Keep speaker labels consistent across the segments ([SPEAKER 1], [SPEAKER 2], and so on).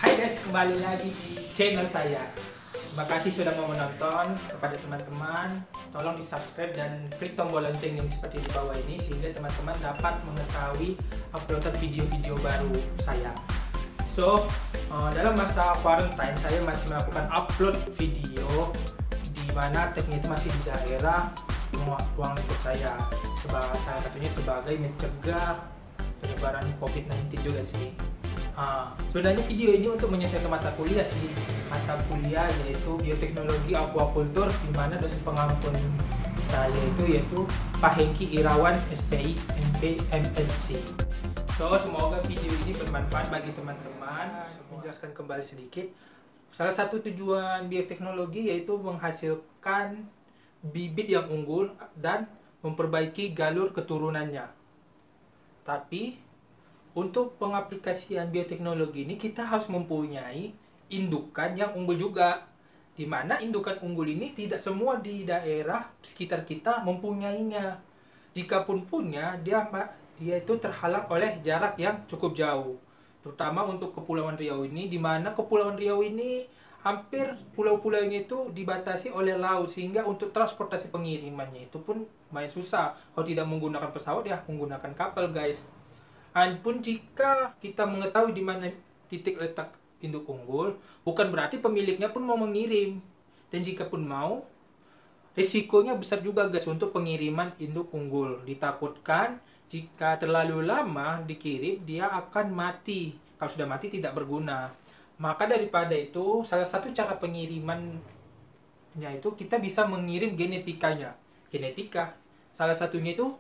[SPEAKER 1] Hai guys, kembali lagi di channel saya. Terima kasih sudah mau menonton. Kepada teman-teman, tolong di subscribe dan klik tombol lonceng yang seperti di bawah ini sehingga teman-teman dapat mengetahui uploadan video-video baru saya. So, dalam masa quarantine saya masih melakukan upload video di mana teknik itu masih di daerah ruang lingkup saya. Salah satunya sebagai mencegah penyebaran COVID-19 juga sih. Sebenarnya video ini untuk menyelesaikan mata kuliah sih. Mata kuliah yaitu bioteknologi aquaculture, di mana dosen pengampun saya yaitu Pak Hengki Irawan SPI MP MSc. So semoga video ini bermanfaat bagi teman-teman. Menjelaskan kembali sedikit. Salah satu tujuan bioteknologi yaitu menghasilkan bibit yang unggul dan memperbaiki galur keturunannya. Tapi untuk pengaplikasian bioteknologi ini kita harus mempunyai indukan yang unggul juga. Di mana indukan unggul ini tidak semua di daerah sekitar kita mempunyainya. Jikapun punya, dia itu terhalang oleh jarak yang cukup jauh. Terutama untuk Kepulauan Riau ini, di mana Kepulauan Riau ini hampir pulau-pulaunya itu dibatasi oleh laut, sehingga untuk transportasi pengirimannya itu pun lumayan susah. Kalau tidak menggunakan pesawat ya menggunakan kapal guys. Pun jika kita mengetahui di mana titik letak induk unggul, bukan berarti pemiliknya pun mau mengirim. Dan jika pun mau, risikonya besar juga guys untuk pengiriman induk unggul. Ditakutkan jika terlalu lama dikirim, dia akan mati. Kalau sudah mati tidak berguna. Maka daripada itu, salah satu cara pengirimannya itu kita bisa mengirim genetikanya. Genetika, salah satunya itu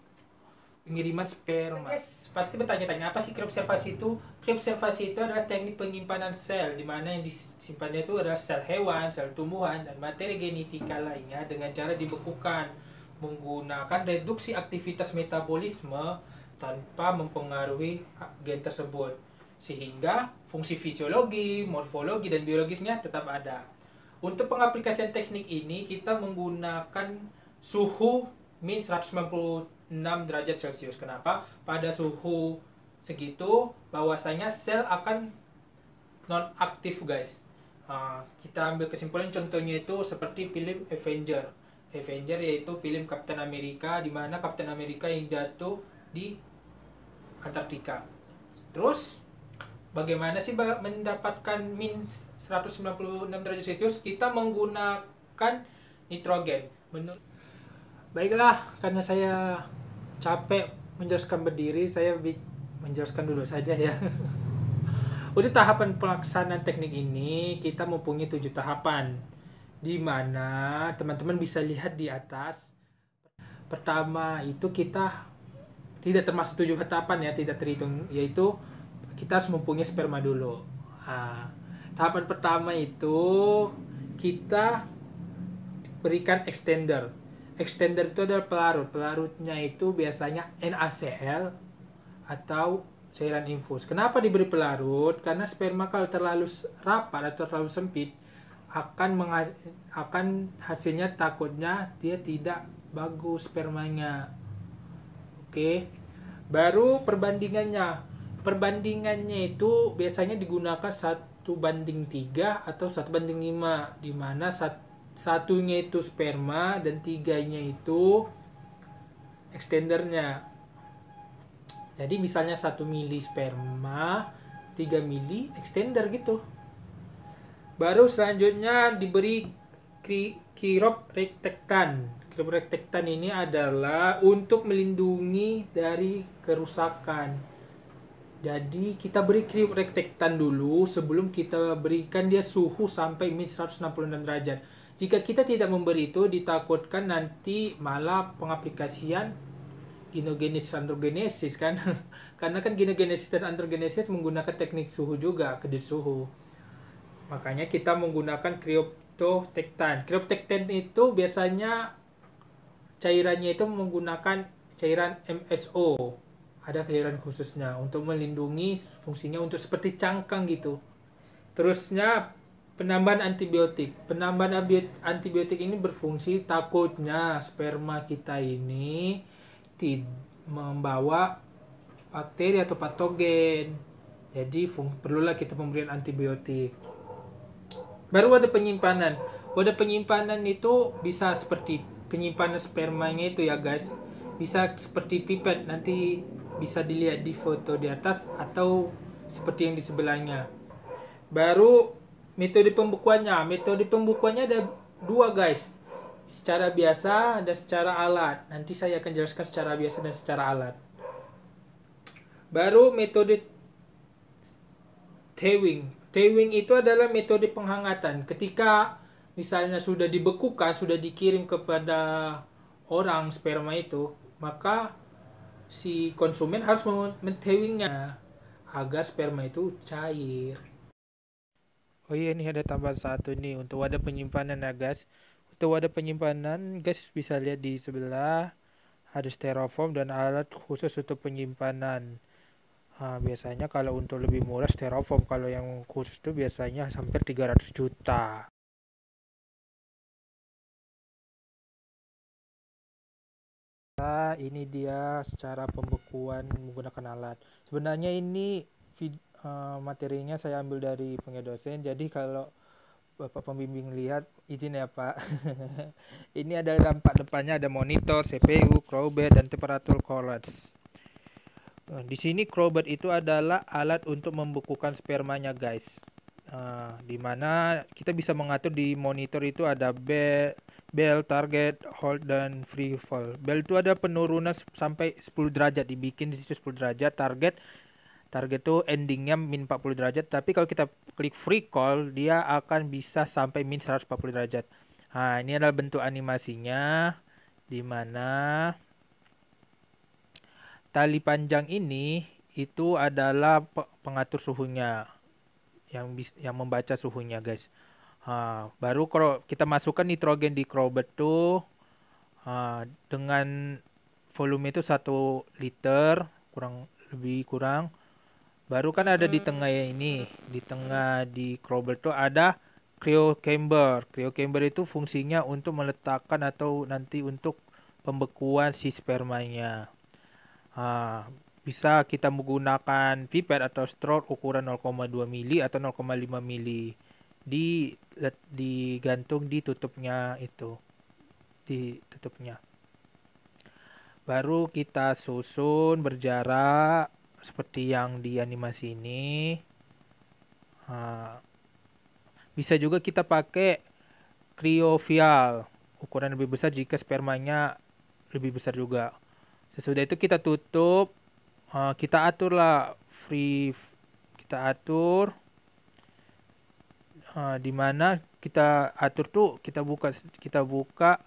[SPEAKER 1] pengiriman sperma. Guys, pasti bertanya-tanya apa sih kriobservasi itu? Kriobservasi itu adalah teknik penyimpanan sel, di mana yang disimpannya itu adalah sel hewan, sel tumbuhan, dan materi genetika lainnya dengan cara dibekukan menggunakan reduksi aktivitas metabolisme tanpa mempengaruhi gen tersebut, sehingga fungsi fisiologi, morfologi, dan biologisnya tetap ada. Untuk pengaplikasian teknik ini kita menggunakan suhu min 196 derajat Celcius. Kenapa? Pada suhu segitu bahwasanya sel akan non aktif guys. Kita ambil kesimpulan contohnya itu seperti film Avenger. Avenger yaitu film Captain America, di mana Captain America yang jatuh di Antartika. Terus bagaimana sih mendapatkan min 196 derajat Celcius? Kita menggunakan nitrogen. Baiklah, karena saya capek menjelaskan berdiri, saya menjelaskan dulu saja ya. Untuk tahapan pelaksanaan teknik ini, kita mempunyai 7 tahapan, di mana teman-teman bisa lihat di atas. Pertama itu kita tidak termasuk 7 tahapan ya, tidak terhitung, yaitu kita harus mempunyai sperma dulu. Tahapan pertama itu kita berikan extender. Extender itu adalah pelarut. Pelarutnya itu biasanya NaCl atau cairan infus. Kenapa diberi pelarut? Karena sperma kalau terlalu rapat atau terlalu sempit akan hasilnya takutnya dia tidak bagus spermanya. Oke. Baru perbandingannya. Perbandingannya itu biasanya digunakan 1:3 atau 1:5, di mana satunya itu sperma dan 3-nya itu extendernya. Jadi misalnya 1 mili sperma, 3 mili extender gitu. Baru selanjutnya diberi chiroprectektan. Chiroprectektan ini adalah untuk melindungi dari kerusakan. Jadi kita beri chiroprectektan dulu sebelum kita berikan dia suhu sampai min 166 derajat. Jika kita tidak memberi itu, ditakutkan nanti malah pengaplikasian genogenesis androgenesis kan. Karena kan genogenesis dan androgenesis menggunakan teknik suhu juga, kedip suhu. Makanya kita menggunakan cryoprotektan. Cryoprotektan itu biasanya cairannya itu menggunakan cairan MSO. Ada cairan khususnya untuk melindungi, fungsinya untuk seperti cangkang gitu. Terusnya penambahan antibiotik. Penambahan antibiotik ini berfungsi takutnya sperma kita ini membawa bakteri atau patogen. Jadi perlulah kita pemberian antibiotik. Baru wadah penyimpanan. Wadah penyimpanan itu bisa seperti penyimpanan spermanya itu ya guys. Bisa seperti pipet, nanti bisa dilihat di foto di atas atau seperti yang di sebelahnya. Baru metode pembekuannya. Metode pembekuannya ada dua guys. Secara biasa dan secara alat. Nanti saya akan jelaskan secara biasa dan secara alat. Baru metode thawing. Thawing itu adalah metode penghangatan. Ketika misalnya sudah dibekukan, sudah dikirim kepada orang sperma itu, maka si konsumen harus men-thawingnya agar sperma itu cair. Oh iya, ini ada tambahan satu nih untuk wadah penyimpanan ya guys. Untuk wadah penyimpanan guys bisa lihat di sebelah ada styrofoam dan alat khusus untuk penyimpanan. Biasanya kalau untuk lebih murah styrofoam, kalau yang khusus itu biasanya hampir 300 juta. Ini dia secara pembekuan menggunakan alat. Sebenarnya ini materinya saya ambil dari pengedosen. Jadi kalau Bapak pembimbing lihat, izin ya Pak. Ini ada dampak depannya, ada monitor, CPU, crowbar, dan temperatur collage. Di sini crowbar itu adalah alat untuk membekukan spermanya guys. Dimana kita bisa mengatur di monitor itu ada bell, target, hold, dan free fall. Bell itu ada penurunan sampai 10 derajat, dibikin di situ 10 derajat. Target itu endingnya min 40 derajat, tapi kalau kita klik free call dia akan bisa sampai min 140 derajat. Ini adalah bentuk animasinya, dimana tali panjang ini itu adalah pengatur suhunya, yang membaca suhunya guys. Baru kalau kita masukkan nitrogen di crowbar tuh dengan volume itu 1 liter lebih kurang. Baru kan ada di tengah ini, di tengah di crowbar tuh ada cryo chamber. Cryo chamber itu fungsinya untuk meletakkan atau nanti untuk pembekuan si spermanya. Bisa kita menggunakan pipet atau straw ukuran 0,2 mili atau 0,5 mili. Digantung di tutupnya itu. Di tutupnya. Baru kita susun berjarak seperti yang di animasi ini. Bisa juga kita pakai cryovial ukuran lebih besar jika spermanya lebih besar juga. Sesudah itu kita tutup, kita aturlah kita atur, dimana kita atur tuh kita buka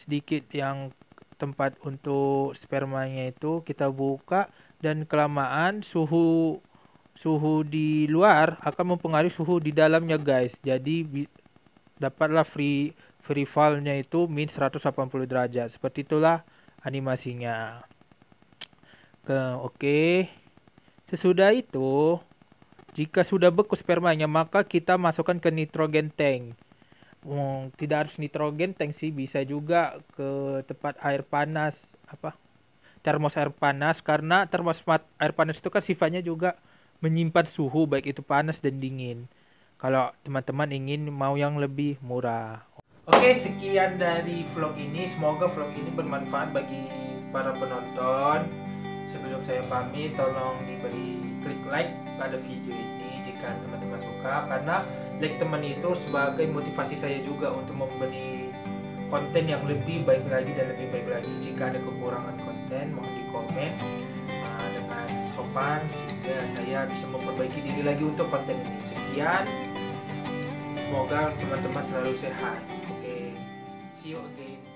[SPEAKER 1] sedikit yang tempat untuk spermanya itu kita buka, dan kelamaan suhu di luar akan mempengaruhi suhu di dalamnya guys. Jadi dapatlah free fall-nya itu min 180 derajat. Seperti itulah animasinya. Oke. Sesudah itu, jika sudah beku spermanya, maka kita masukkan ke nitrogen tank. Tidak harus nitrogen tank sih, bisa juga ke tempat air panas, termos air panas, karena termos air panas itu kan sifatnya juga menyimpan suhu baik itu panas dan dingin. Kalau teman-teman ingin mau yang lebih murah. Oke, sekian dari vlog ini. Semoga vlog ini bermanfaat bagi para penonton. Sebelum saya pamit, tolong diberi klik like pada video ini jika teman-teman suka, karena like teman itu sebagai motivasi saya juga untuk memberi konten yang lebih baik lagi dan lebih baik lagi. Jika ada kekurangan konten, mohon di komen dengan sopan sehingga saya bisa memperbaiki diri lagi untuk konten ini. Sekian, semoga teman-teman selalu sehat. See you again.